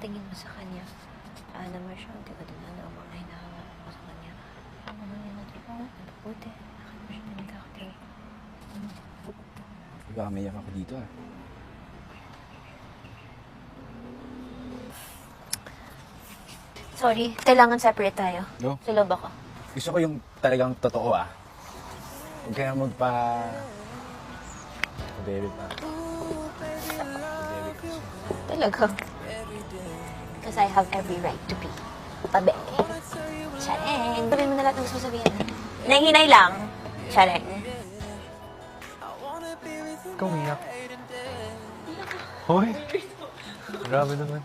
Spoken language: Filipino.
tingin mo sa kanya? Saan naman siya? Hindi ka din ang mga hinahanga mo sa kanya. Ano naman yan natin? Mabuti. Bakit mo siya nagkakatiw? Baka mayak ako dito ah. Sorry, kailangan separate tayo. No? Sa loob ako. Gusto ko yung talagang totoo ah. Huwag ka na Baby pa. Baby pa. Talaga. Because I have every right to be. Pabe. Chareng. Sabihin mo na lahat ng gusto sabihin. Nanghinay lang. Chareng. Ikaw umiyak. Hoy! Grabe naman.